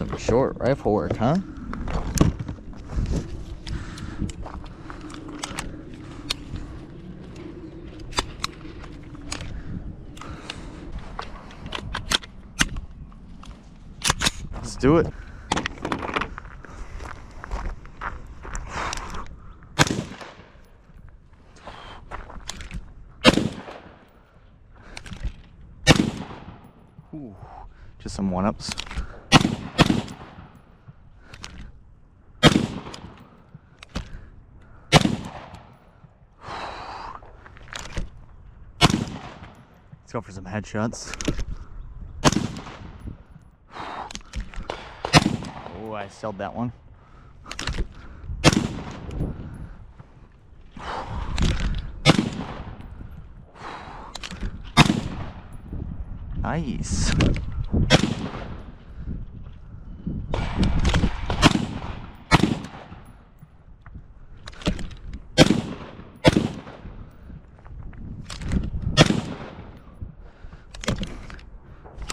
Some short rifle work, huh? Let's do it. Ooh, just some one-ups. Let's go for some headshots. Oh, I sold that one. Nice.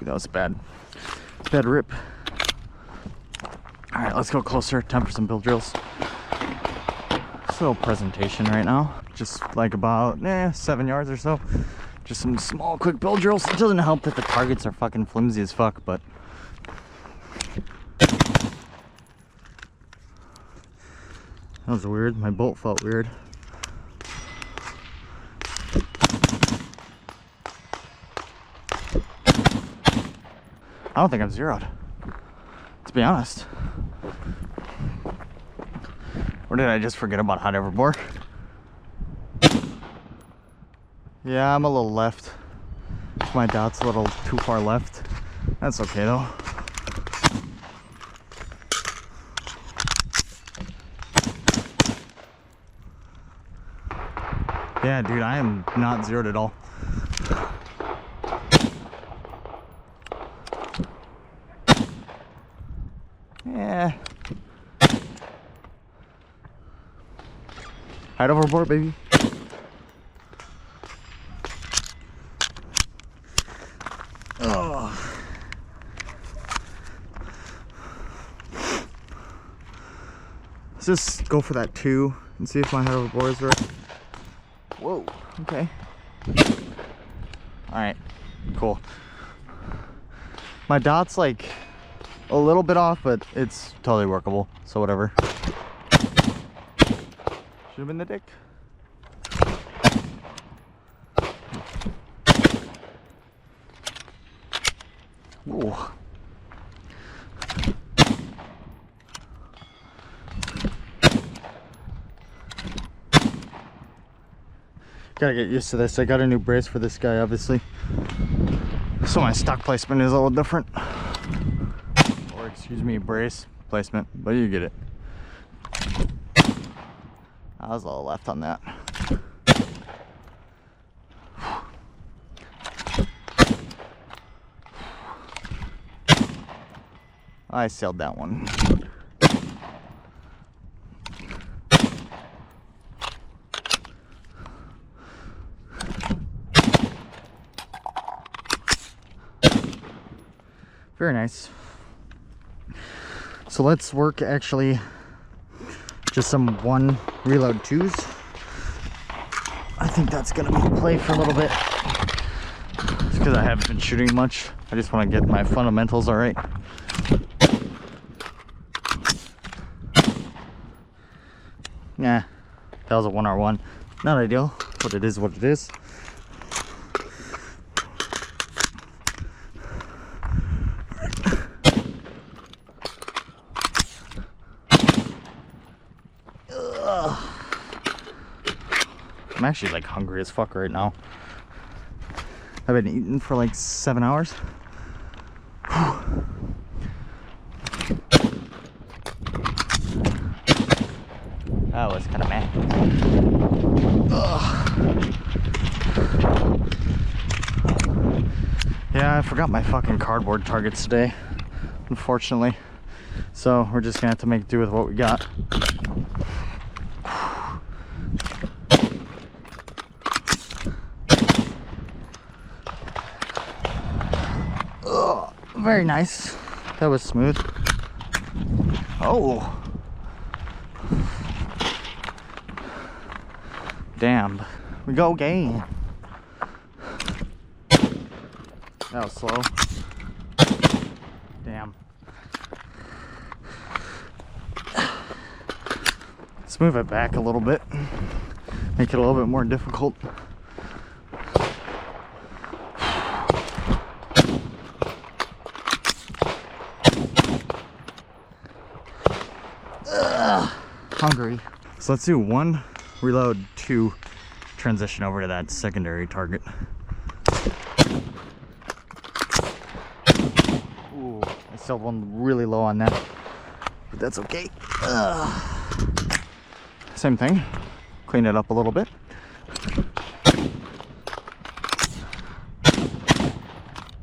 That was bad. Bad rip. Alright, let's go closer. Time for some build drills. This little presentation right now. Just like about 7 yards or so. Just some small, quick build drills. It doesn't help that the targets are fucking flimsy as fuck, but that was weird. My bolt felt weird. I don't think I'm zeroed, to be honest. Or did I just forget about hot everboard? Yeah, I'm a little left. My dot's a little too far left. That's okay though. Yeah, dude, I am not zeroed at all. Yeah. Hide overboard, baby. Oh. Let's just go for that 2 and see if my head overboard is right. Whoa, okay. Alright, cool. My dot's like a little bit off, but it's totally workable, so whatever. Should have been the dick. Ooh. Gotta get used to this. I got a new brace for this guy, obviously. So my stock placement is a little different. Or excuse me, brace placement, but you get it. I was a little left on that. I sailed that one. Very nice. So let's work actually just some 1 reload 2s. I think that's gonna be the play for a little bit. Just because I haven't been shooting much. I just want to get my fundamentals all right. Nah, that was a 1R1. Not ideal, but it is what it is. I'm actually like hungry as fuck right now. I've been eating for like 7 hours. That was kind of mad. Yeah, I forgot my fucking cardboard targets today, unfortunately. So we're just gonna have to make do with what we got. Very nice. That was smooth. Oh. Damn. We go again. That was slow. Damn. Let's move it back a little bit. Make it a little bit more difficult. Hungry. So let's do 1 reload, 2 transition over to that secondary target. Ooh, I still went really low on that, but that's okay. Same thing, clean it up a little bit.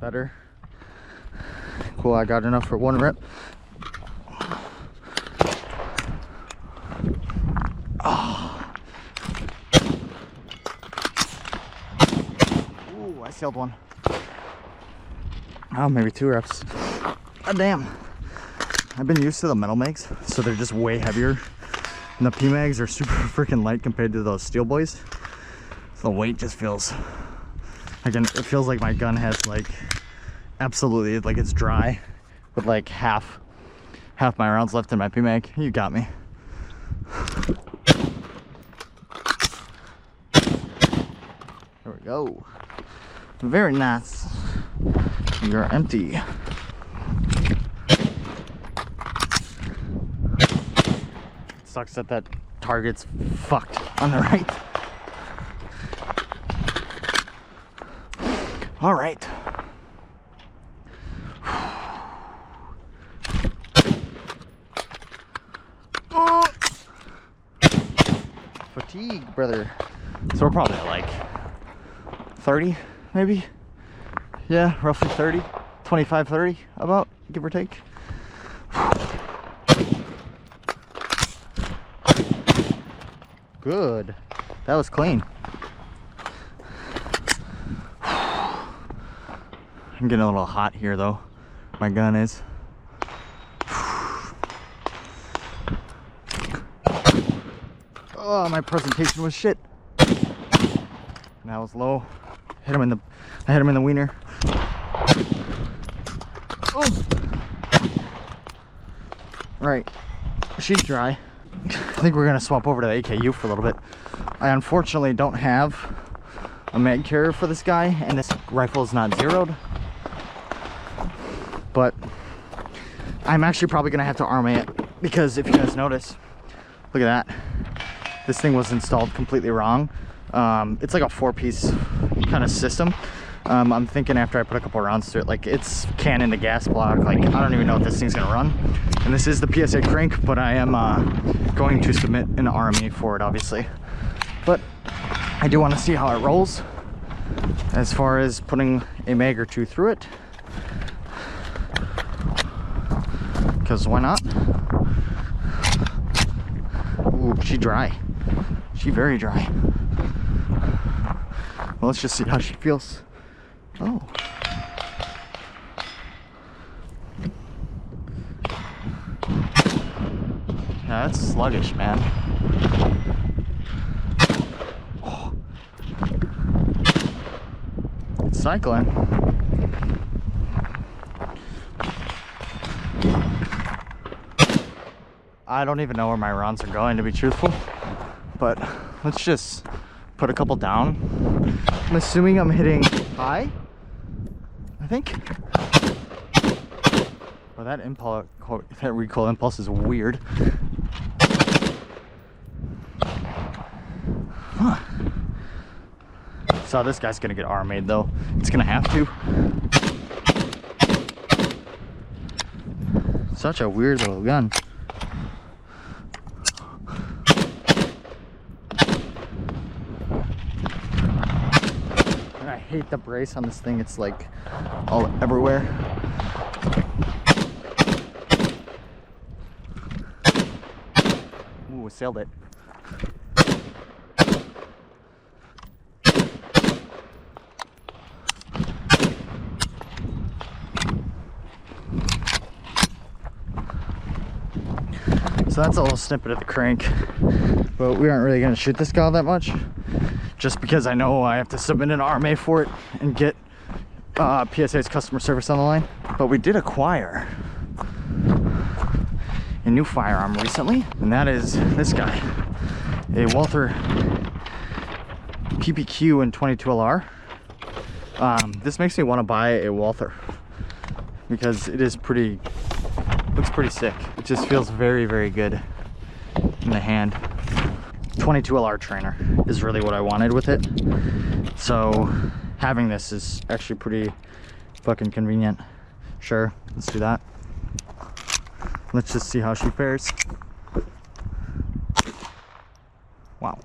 Better. Cool, I got enough for 1 rep. I sailed 1. Oh, maybe 2 reps. Oh, damn. I've been used to the metal mags, so they're just way heavier. And the P mags are super freaking light compared to those steel boys. So the weight just feels like it feels like my gun has like absolutely like it's dry with like half my rounds left in my P mag. You got me. There we go. Very nice. You're empty. Sucks that that target's fucked on the right. All right. Oh. Fatigue, brother. So we're probably at like 30. Maybe, yeah, roughly 30, 25, 30, about, give or take. Good, that was clean. I'm getting a little hot here though, my gun is. Oh, my presentation was shit. That was low. I hit him in the wiener. Oh. Right, she's dry. I think we're gonna swap over to the AKU for a little bit. I unfortunately don't have a mag carrier for this guy, and this rifle is not zeroed. But I'm actually probably gonna have to armor it, because if you guys notice, look at that. This thing was installed completely wrong. It's like a 4-piece kind of system. I'm thinking after I put a couple rounds through it, like it's cannon to gas block, like I don't even know if this thing's gonna run. And this is the PSA KRINK, but I am going to submit an RME for it, obviously. But I do want to see how it rolls as far as putting a mag or 2 through it, because why not? Ooh, she dry. She very dry. Well, let's just see how she feels. Oh. Yeah, that's sluggish, man. Oh. It's cycling. I don't even know where my rounds are going, to be truthful. But let's just put a couple down. I'm assuming I'm hitting high, I think. Well, that impulse, that recoil impulse is weird. Huh. So this guy's gonna get R made though. It's gonna have to. Such a weird little gun. I hate the brace on this thing. It's like all everywhere. Ooh, sailed it. So that's a little snippet of the KRINK, but we aren't really going to shoot this guy all that much, just because I know I have to submit an RMA for it and get PSA's customer service on the line. But we did acquire a new firearm recently, and that is this guy, a Walther PPQ in 22LR. This makes me want to buy a Walther because it is looks pretty sick. It just feels very, very good in the hand. 22LR trainer is really what I wanted with it. So having this is actually pretty fucking convenient. Sure, let's do that. Let's just see how she fares. Wow.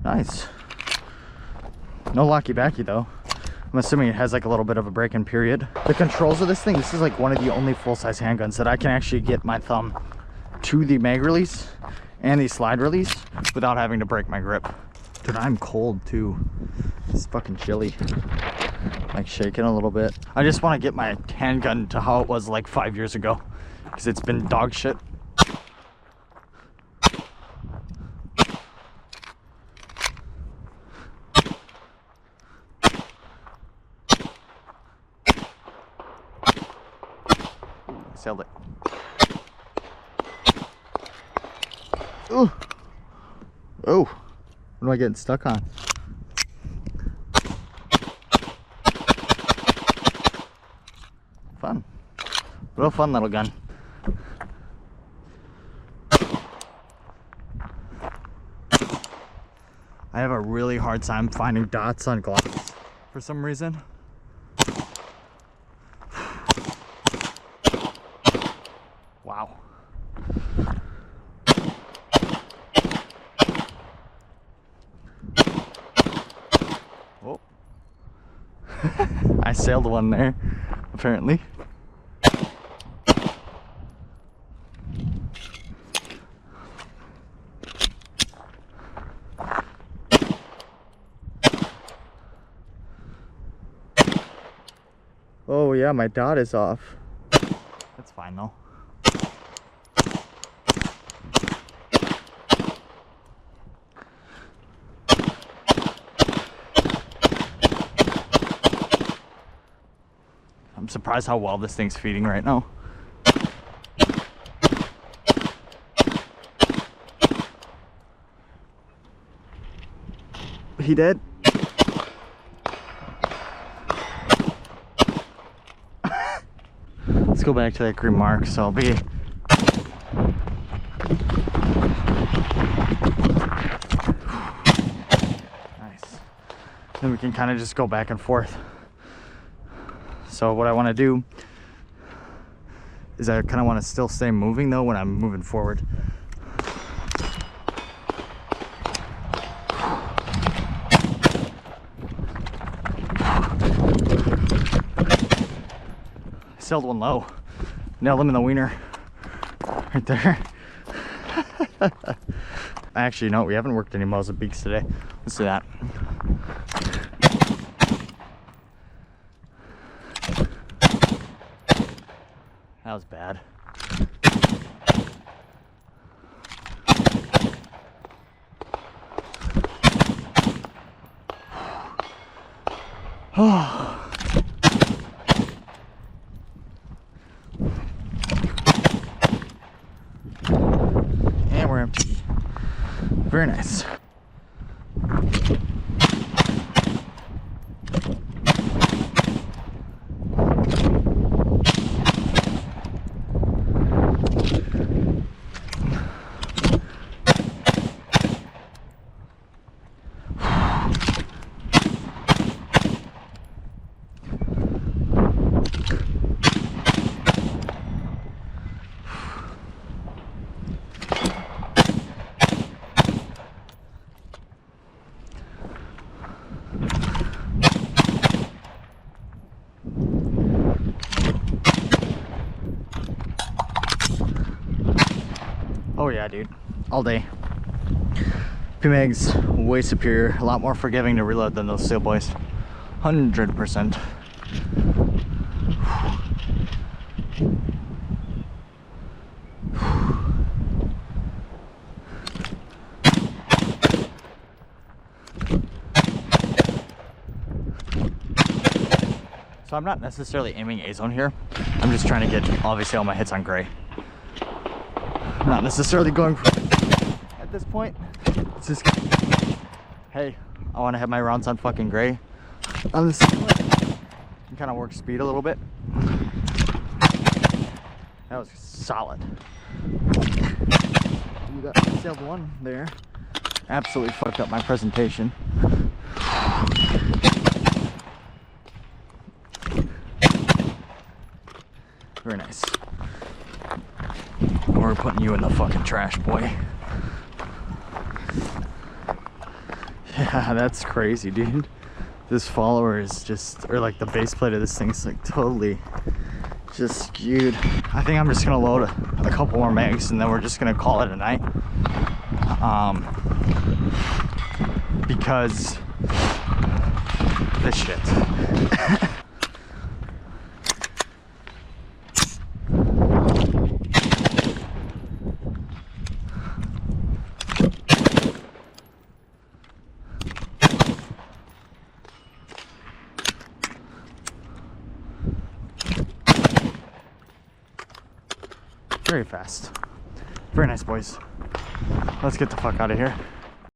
Nice. No locky backy though. I'm assuming it has like a little bit of a break-in period. The controls of this thing, this is like one of the only full-size handguns that I can actually get my thumb to the mag release and the slide release without having to break my grip. Dude, I'm cold too. It's fucking chilly. Like shaking a little bit. I just want to get my handgun to how it was like 5 years ago, because it's been dog shit. Sailed it. Ooh. Oh, what am I getting stuck on? Fun. Real fun little gun. I have a really hard time finding dots on gloves for some reason. Wow. Oh. I sailed one there, apparently. Oh yeah, my dot is off. That's fine though. I'm surprised how well this thing's feeding right now. He did. Let's go back to that green mark, so I'll be... Nice. Then we can kind of just go back and forth. So what I want to do is I kind of want to still stay moving though when I'm moving forward. I sailed one low. Nailed him in the wiener. Right there. Actually, no, we haven't worked any muzzle beaks today. Let's do that. That was bad. Oh. And we're empty. Very nice. Oh yeah, dude, all day. PMag's way superior, a lot more forgiving to reload than those Steel Boys. 100%. So I'm not necessarily aiming A-zone here. I'm just trying to get, obviously, all my hits on gray. I'm not necessarily going for, at this point. It's just, hey, I want to have my rounds on fucking gray. On this, and kind of work speed a little bit. That was solid. You got sailed one there. Absolutely fucked up my presentation. Very nice. We're putting you in the fucking trash, boy. Yeah, that's crazy, dude. This follower is just, or like the base plate of this thing is like totally just skewed. I think I'm just gonna load a couple more mags and then we're just gonna call it a night. Because this shit. Very fast. Very nice, boys. Let's get the fuck out of here.